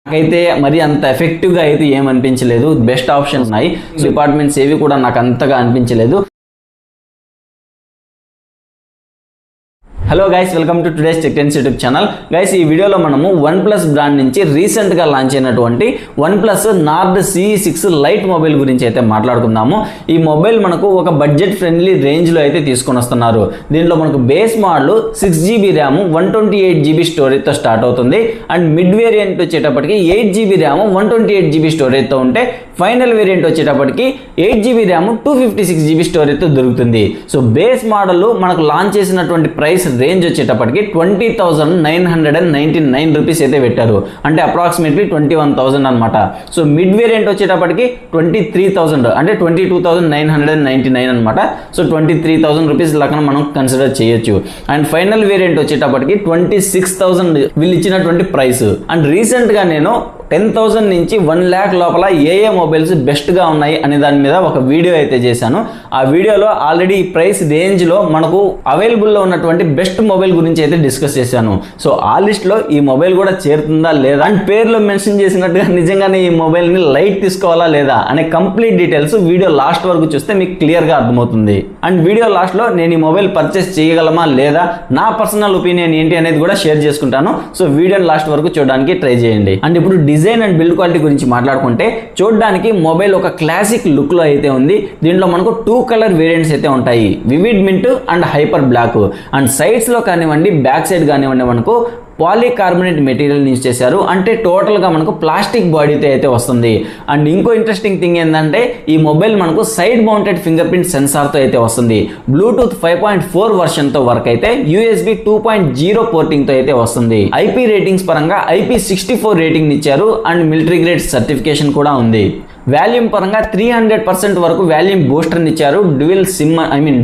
నాకైతే మరి అంత ఎఫెక్టివ్గా అయితే ఏమనిపించలేదు. బెస్ట్ ఆప్షన్స్ ఉన్నాయి, డిపార్ట్మెంట్స్ ఏవి కూడా నాకు అంతగా అనిపించలేదు. Hello guys, welcome to today's tech trends YouTube channel. Guys, ఈ వీడియోలో మనము OnePlus బ్రాండ్ నుంచి రీసెంట్గా లాంచ్ అయినటువంటి OnePlus Nord CE6 light mobile గురించి అయితే మాట్లాడుకుందాము. ఈ మొబైల్ మనకు ఒక బడ్జెట్ ఫ్రెండ్లీ రేంజ్లో అయితే తీసుకొని వస్తున్నారు. దీంట్లో మనకు base model 6GB RAM 128GB స్టోరేజ్తో స్టార్ట్ అవుతుంది. అండ్ మిడ్ వేరియంట్ వచ్చేటప్పటికి 8GB ర్యామ్ 128GB స్టోరేజ్తో ఉంటే ఫైనల్ వేరియంట్ వచ్చేటప్పటికి 8GB ర్యామ్ 256GB స్టోరేజ్తో దొరుకుతుంది. సో బేస్ మోడల్ మనకు లాంచ్ చేసినటువంటి ప్రైస్ రేంజ్ వచ్చేటప్పటికి 20,999 రూపీస్ అయితే పెట్టారు, అంటే అప్రాక్సిమేట్లీ 21,000 అనమాట. సో మిడ్ వేరియంట్ వచ్చేటప్పటికి 23,000 అంటే 22,999 అనమాట. సో 23,000 రూపీస్ లెక్కన మనం కన్సిడర్ చేయొచ్చు. అండ్ ఫైనల్ వేరియంట్ వచ్చేటప్పటికి 26,000 వీళ్ళు ఇచ్చినటువంటి ప్రైస్. అండ్ రీసెంట్గా నేను 10,000 నుంచి 1 lakh లోపల ఏ మొబైల్స్ బెస్ట్గా ఉన్నాయి అనే దాని మీద ఒక వీడియో అయితే చేశాను. ఆ వీడియోలో ఆల్రెడీ ఈ ప్రైస్ రేంజ్లో మనకు అవైలబుల్లో ఉన్నటువంటి బెస్ట్ మొబైల్ గురించి అయితే డిస్కస్ చేశాను. సో ఆ లిస్ట్లో ఈ మొబైల్ కూడా చేరుతుందా లేదా, అండ్ పేర్లో మెన్షన్ చేసినట్టుగా నిజంగానే ఈ మొబైల్ని లైట్ తీసుకోవాలా లేదా అనే కంప్లీట్ డీటెయిల్స్ వీడియో లాస్ట్ వరకు చూస్తే మీకు క్లియర్గా అర్థమవుతుంది. అండ్ వీడియో లాస్ట్లో నేను ఈ మొబైల్ పర్చేస్ చేయగలమా లేదా, నా పర్సనల్ ఒపీనియన్ ఏంటి అనేది కూడా షేర్ చేసుకుంటాను. సో వీడియోని లాస్ట్ వరకు చూడడానికి ట్రై చేయండి. అండ్ ఇప్పుడు డిజైన్ అండ్ బిల్డ్ క్వాలిటీ గురించి మాట్లాడుకుంటే, చూడడానికి మొబైల్ ఒక క్లాసిక్ లుక్ లో అయితే ఉంది. దీంట్లో మనకు 2 కలర్ వేరియంట్స్ అయితే ఉంటాయి, vivid mint and hyper black. And sides లో కానివ్వండి, బ్యాక్ సైడ్ కానివ్వండి, మనకు పాలీకార్బోనేట్ మెటీరియల్ యూజ్ చేశారు, అంటే టోటల్గా మనకు ప్లాస్టిక్ బాడీతో అయితే వస్తుంది. అండ్ ఇంకో ఇంట్రెస్టింగ్ థింగ్ ఏంటంటే, ఈ మొబైల్ మనకు సైడ్ మౌంటెడ్ ఫింగర్ ప్రింట్ సెన్సార్తో అయితే వస్తుంది. బ్లూటూత్ 5.4 వర్షన్తో వర్క్ అయితే USB 2.0 పోర్టింగ్తో అయితే వస్తుంది. IP రేటింగ్స్ పరంగా IP64 రేటింగ్ ఇచ్చారు. అండ్ మిలిటరీ గ్రేడ్ సర్టిఫికేషన్ కూడా ఉంది. వాల్యూమ్ పరంగా 300% వరకు వాల్యూమ్ బూస్టర్ని ఇచ్చారు.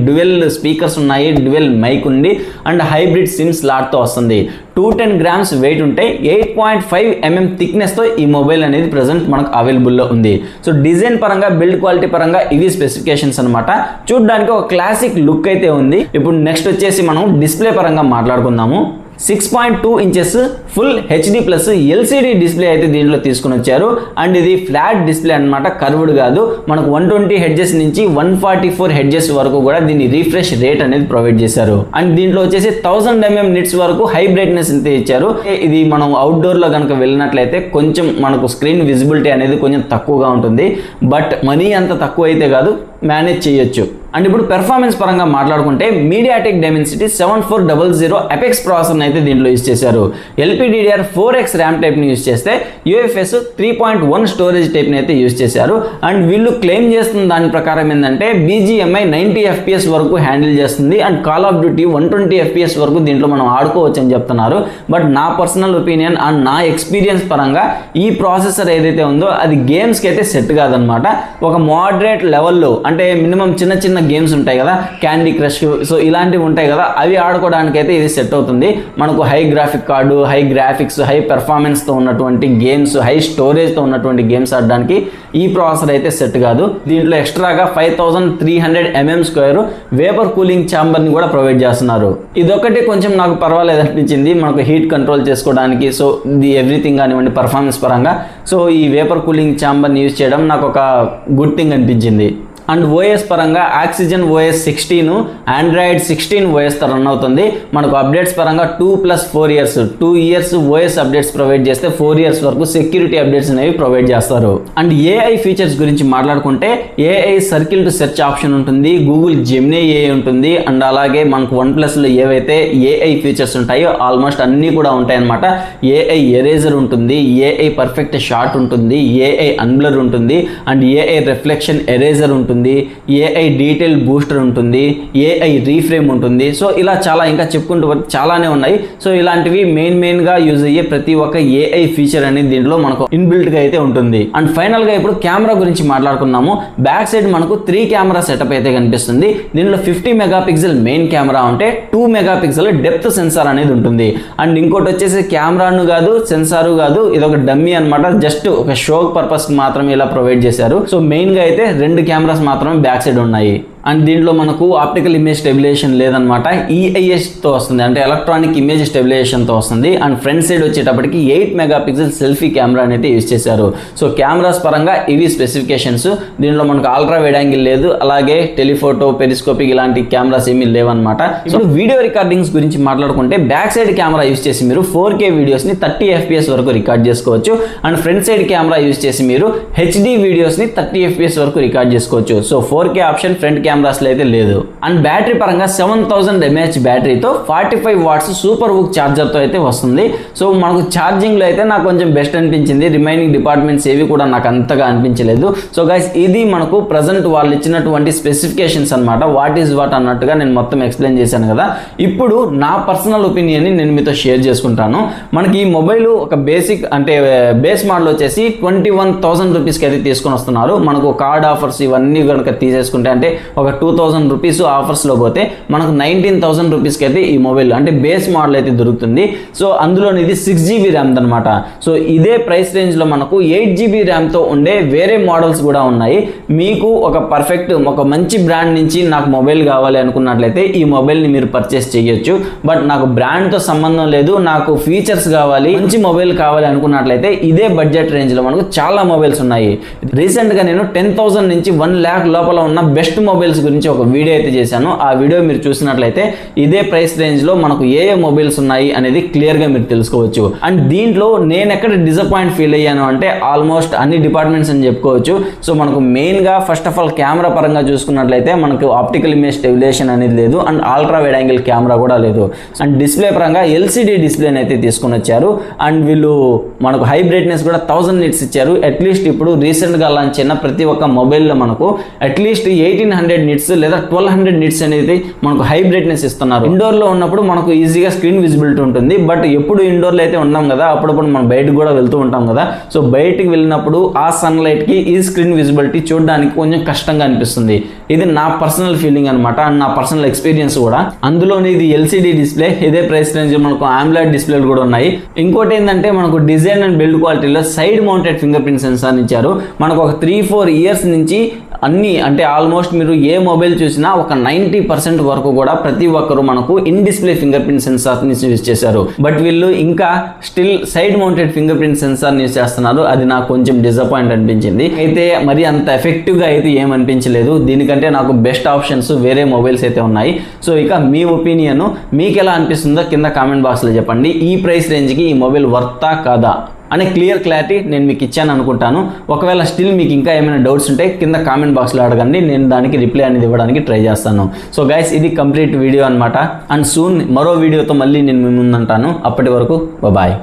డ్యువెల్ స్పీకర్స్ ఉన్నాయి, డ్యువెల్ మైక్ ఉంది, అండ్ హైబ్రిడ్ సిమ్ స్లాట్తో వస్తుంది. 210 grams వెయిట్ ఉంటే 8.5 mm థిక్నెస్తో ఈ మొబైల్ అనేది ప్రజెంట్ మనకు అవైలబుల్లో ఉంది. సో డిజైన్ పరంగా, బిల్డ్ క్వాలిటీ పరంగా ఇవి స్పెసిఫికేషన్స్ అనమాట. చూడడానికి ఒక క్లాసిక్ లుక్ అయితే ఉంది. ఇప్పుడు నెక్స్ట్ వచ్చేసి మనం డిస్ప్లే పరంగా మాట్లాడుకుందాము. 6.2 inches full HD plus LCD display అయితే దీంట్లో తీసుకుని వచ్చారు. అండ్ ఇది ఫ్లాట్ డిస్ప్లే అనమాట, కర్వ్డ్ కాదు. మనకు 120 హెడ్జెస్ నుంచి 144 హెడ్జెస్ వరకు కూడా దీన్ని రిఫ్రెష్ రేట్ అనేది ప్రొవైడ్ చేశారు. అండ్ దీంట్లో వచ్చేసి 1000 mm నిట్స్ వరకు హై బ్రైట్నెస్ అయితే ఇచ్చారు. ఇది మనం అవుట్డోర్ లో కనుక వెళ్ళినట్లయితే కొంచెం మనకు స్క్రీన్ విజిబిలిటీ అనేది కొంచెం తక్కువగా ఉంటుంది, బట్ మనీ అంత తక్కువ అయితే కాదు, మేనేజ్ చేయొచ్చు. అండ్ ఇప్పుడు పెర్ఫార్మెన్స్ పరంగా మాట్లాడుకుంటే, మీడియాటెక్ డైమెన్సిటీ 7400 ఎపెక్స్ ప్రాసెసర్ అయితే దీంట్లో యూజ్ చేశారు. LPDDR4X ర్యామ్ టైప్ని యూజ్ చేస్తే UFS 3.1 స్టోరేజ్ టైప్ని అయితే యూజ్ చేశారు. అండ్ వీళ్ళు క్లెయిమ్ చేస్తున్న దాని ప్రకారం ఏంటంటే, BGMI 90 FPS వరకు హ్యాండిల్ చేస్తుంది. And call of duty 120 FPS వరకు దీంట్లో మనం ఆడుకోవచ్చు అని చెప్తున్నారు. బట్ నా పర్సనల్ ఒపీనియన్ అండ్ నా ఎక్స్పీరియన్స్ పరంగా ఈ ప్రాసెసర్ ఏదైతే ఉందో అది గేమ్స్కి అయితే సెట్ కాదనమాట. ఒక మోడరేట్ లెవెల్లో, అంటే మినిమం చిన్న చిన్న గేమ్స్ ఉంటాయి కదా, క్యాండీ క్రష్, సో ఇలాంటివి ఉంటాయి కదా, అవి ఆడుకోవడానికి అయితే ఇది సెట్ అవుతుంది. మనకు high graphic card, high graphics, high పెర్ఫార్మెన్స్తో ఉన్నటువంటి గేమ్స్, హై స్టోరేజ్తో ఉన్నటువంటి గేమ్స్ ఆడడానికి ఈ ప్రాసెసర్ అయితే సెట్ కాదు. దీంట్లో ఎక్స్ట్రాగా 5300 mm² వేపర్ కూలింగ్ ఛాంబర్ని కూడా ప్రొవైడ్ చేస్తున్నారు. ఇదొకటి కొంచెం నాకు పర్వాలేదు అనిపించింది, మనకు హీట్ కంట్రోల్ చేసుకోవడానికి. సో ఇది ఎవ్రీథింగ్ కానివ్వండి పర్ఫార్మెన్స్ పరంగా, సో ఈ వేపర్ కూలింగ్ ఛాంబర్ని యూజ్ చేయడం నాకు ఒక గుడ్ థింగ్ అనిపించింది. అండ్ OS పరంగా ఆక్సిజన్ OS 16, Android 16 OSతో రన్ అవుతుంది. మనకు అప్డేట్స్ పరంగా 2+4 years 2 years OS updates provide చేస్తే 4 years వరకు సెక్యూరిటీ అప్డేట్స్ అనేవి ప్రొవైడ్ చేస్తారు. అండ్ AI ఫీచర్స్ గురించి మాట్లాడుకుంటే, AI circle to search option ఉంటుంది, గూగుల్ జెమినీ AI ఉంటుంది. అండ్ అలాగే మనకు OnePlusలో ఏవైతే AI ఫీచర్స్ ఉంటాయో ఆల్మోస్ట్ అన్నీ కూడా ఉంటాయి అన్నమాట. AI ఎరేజర్ ఉంటుంది, AI పర్ఫెక్ట్ షాట్ ఉంటుంది, AI అన్బ్లర్ ఉంటుంది, అండ్ AI రిఫ్లెక్షన్ ఎరేజర్ ఉంటుంది, AI డీటెయిల్ బూస్టర్ ఉంటుంది, AI రీఫ్రేమ్ ఉంటుంది. సో ఇలా చాలా ఇంకా చెప్పుకుంటూ చాలానే ఉన్నాయి. సో ఇలాంటివి మెయిన్గా యూజ్ అయ్యే ప్రతి ఒక్క AI ఫీచర్ అనేది దీంట్లో మనకు ఇన్బిల్ట్గా అయితే ఉంటుంది. అండ్ ఫైనల్గా ఇప్పుడు కెమెరా గురించి మాట్లాడుకున్నాము. బ్యాక్ సైడ్ మనకు 3 కెమెరా సెటప్ అయితే కనిపిస్తుంది. దీనిలో 50 మెగాపిక్సెల్ మెయిన్ కెమెరా ఉంటే 2 మెగాపిక్సెల్ డెప్త్ సెన్సార్ అనేది ఉంటుంది. అండ్ ఇంకోటి వచ్చేసి కెమెరాను కాదు, సెన్సారు కాదు, ఇది ఒక డమ్మీ అనమాట, జస్ట్ ఒక షో పర్పస్ మాత్రమే ఇలా ప్రొవైడ్ చేశారు. సో మెయిన్గా అయితే 2 కెమెరాస్ మాత్రమే బ్యాక్ సైడ్ ఉన్నాయి. అండ్ దీంట్లో మనకు ఆప్టికల్ ఇమేజ్ స్టెబిలైజేషన్ లేదనమాట, ఈఐఎస్తో వస్తుంది, అంటే ఎలక్ట్రానిక్ ఇమేజ్ స్టెబిలైజేషన్తో వస్తుంది. అండ్ ఫ్రంట్ సైడ్ వచ్చేటప్పటికి 8 మెగాపిక్సెల్ సెల్ఫీ కెమెరా అనేది యూజ్ చేశారు. సో కెమెరాస్ పరంగా ఇవి స్పెసిఫికేషన్స్. దీనిలో మనకు అల్ట్రా వైడ్ యాంగిల్ లేదు, అలాగే టెలిఫోటో, పెరిస్కోపిక్ ఇలాంటి కెమెరాస్ ఏమీ లేవన్నమాట. ఇప్పుడు వీడియో రికార్డింగ్స్ గురించి మాట్లాడుకుంటే బ్యాక్ సైడ్ కెమెరా యూజ్ చేసి మీరు 4K వీడియోస్ని 30 FPS వరకు రికార్డ్ చేసుకోవచ్చు. And front side camera use చేసి మీరు HD వీడియోస్ని 30 FPS వరకు రికార్డ్ చేసుకోవచ్చు. సో 4K ఆప్షన్ ఫ్రంట్ కెమెరాస్లో అయితే లేదు. అండ్ బ్యాటరీ పరంగా 7000 mAh బ్యాటరీతో 45 వాట్స్ సూపర్ హుక్ ఛార్జర్తో అయితే వస్తుంది. సో మనకు ఛార్జింగ్లో అయితే నాకు కొంచెం బెస్ట్ అనిపించింది, రిమైనింగ్ డిపార్ట్మెంట్స్ ఏవి కూడా నాకు అంతగా అనిపించలేదు. సో గైస్ ఇది మనకు ప్రజెంట్ వాళ్ళు ఇచ్చినటువంటి స్పెసిఫికేషన్స్ అనమాట, వాట్ ఈజ్ వాట్ అన్నట్టుగా నేను మొత్తం ఎక్స్ప్లెయిన్ చేశాను కదా. ఇప్పుడు నా పర్సనల్ ఒపీనియన్ని నేను మీతో షేర్ చేసుకుంటాను. మనకి ఈ మొబైల్ ఒక బేసిక్ అంటే బేస్ మోడల్ వచ్చేసి 21,000 రూపీస్కి అయితే తీసుకొని వస్తున్నారు. మనకు కార్డ్ ఆఫర్స్ ఇవన్నీ కనుక తీసేసుకుంటే అంటే ఒక 2,000 రూపీస్ ఆఫర్స్లో పోతే మనకు 19,000 రూపీస్కి అయితే ఈ మొబైల్ అంటే బేస్ మోడల్ అయితే దొరుకుతుంది. సో అందులోని ఇది 6GB ర్యామ్ అనమాట. సో ఇదే ప్రైస్ రేంజ్లో మనకు 8GB ర్యామ్తో ఉండే వేరే మోడల్స్ కూడా ఉన్నాయి. మీకు ఒక పర్ఫెక్ట్ ఒక మంచి బ్రాండ్ నుంచి నాకు మొబైల్ కావాలి అనుకున్నట్లయితే ఈ మొబైల్ని మీరు పర్చేస్ చేయొచ్చు. బట్ నాకు బ్రాండ్తో సంబంధం లేదు, నాకు ఫీచర్స్ కావాలి, మంచి మొబైల్ కావాలి అనుకున్నట్లయితే ఇదే బడ్జెట్ రేంజ్లో మనకు చాలా మొబైల్స్ ఉన్నాయి. రీసెంట్గా నేను 10,000 నుంచి 1 lakh లోపల ఉన్న బెస్ట్ మొబైల్స్ గురించి ఒక వీడియో అయితే చేశాను. ఆ వీడియో మీరు చూసినట్లయితే ఇదే ప్రైస్ రేంజ్లో మనకు ఏ మొబైల్స్ ఉన్నాయి అనేది క్లియర్గా మీరు తెలుసుకోవచ్చు. అండ్ దీంట్లో నేను ఎక్కడ డిసప్పాయింట్ ఫీల్ అయ్యాను అంటే ఆల్మోస్ట్ అన్ని డిపార్ట్మెంట్స్ అని చెప్పుకోవచ్చు. సో మనకు మెయిన్గా ఫస్ట్ ఆఫ్ ఆల్ కెమెరా పరంగా చూసుకున్నట్లయితే మనకు ఆప్టికల్ ఇమేజ్ స్టెబిలైజేషన్ అనేది లేదు, and ultra wide angle camera కూడా లేదు. అండ్ డిస్ప్లే పరంగా LCD డిస్ప్లేని అయితే తీసుకొని వచ్చారు. అండ్ వీళ్ళు మనకు హై బ్రైట్నెస్ కూడా 1000 nits ఇచ్చారు. అట్లీస్ట్ ఇప్పుడు రీసెంట్గా లాంచ్ అయిన ప్రతి ఒక్క మొబైల్లో మనకు అట్లీస్ట్ 1800 nits లేదా 1200 nits అనేది మనకు హై బ్రైట్నెస్ ఇస్తున్నారు. ఇండోర్లో ఉన్నప్పుడు మనకు ఈజీగా స్క్రీన్ విజిబిలిటీ ఉంటుంది. బట్ ఎప్పుడు ఇండోర్లో అయితే ఉన్నాం కదా, అప్పుడప్పుడు మనం బయటకు కూడా వెళ్తూ ఉంటాం కదా. సో బయటికి వెళ్ళినప్పుడు ఆ సన్లైట్కి ఈ స్క్రీన్ విజిబిలిటీ చూడడానికి కొంచెం కష్టంగా అనిపిస్తుంది. ఇది నా పర్సనల్ ఫీలింగ్ అనమాట, అండ్ నా పర్సనల్ ఎక్స్పీరియన్స్ కూడా. అందులోని ఇది LCD డిస్ప్లే, ఇదే ప్రైస్ రేంజ్ మనకు AMOLED డిస్ప్లేలు కూడా ఉన్నాయి. ఇంకోటి ఏంటంటే మనకు డిజైన్ అండ్ బిల్డ్ క్వాలిటీలో side mounted finger print censor ఇచ్చారు. మనకు ఒక 3-4 years నుంచి అన్ని అంటే ఆల్మోస్ట్ మీరు ఏ మొబైల్ చూసినా ఒక 90% వరకు కూడా ప్రతి ఒక్కరు మనకు ఇన్ డిస్ప్లే ఫింగర్ ప్రింట్ సెన్సార్ని యూజ్ చేశారు. బట్ వీళ్ళు ఇంకా still side mounted finger print సెన్సార్ని యూజ్ చేస్తున్నారు. అది నాకు కొంచెం డిసప్పాయింట్ అనిపించింది. అయితే మరి అంత ఎఫెక్టివ్గా అయితే ఏమనిపించలేదు. దీనికంటే నాకు బెస్ట్ ఆప్షన్స్ వేరే మొబైల్స్ అయితే ఉన్నాయి. సో ఇక మీ ఒపీనియన్ మీకు ఎలా అనిపిస్తుందో కింద కామెంట్ బాక్స్లో చెప్పండి. ఈ ప్రైస్ రేంజ్కి ఈ మొబైల్ వర్తా కాదా అనే క్లారిటీ నేను మీకు ఇచ్చాను అనుకుంటాను. ఒకవేళ స్టిల్ మీకు ఇంకా ఏమైనా డౌట్స్ ఉంటే కింద కామెంట్ బాక్స్లో అడగండి, నేను దానికి రిప్లై అనేది ఇవ్వడానికి ట్రై చేస్తాను. సో గైస్ ఇది కంప్లీట్ వీడియో అనమాట. అండ్ సూన్ మరో వీడియోతో మళ్ళీ నేను మీ ముందుంటాను. అప్పటి వరకు బాయ్.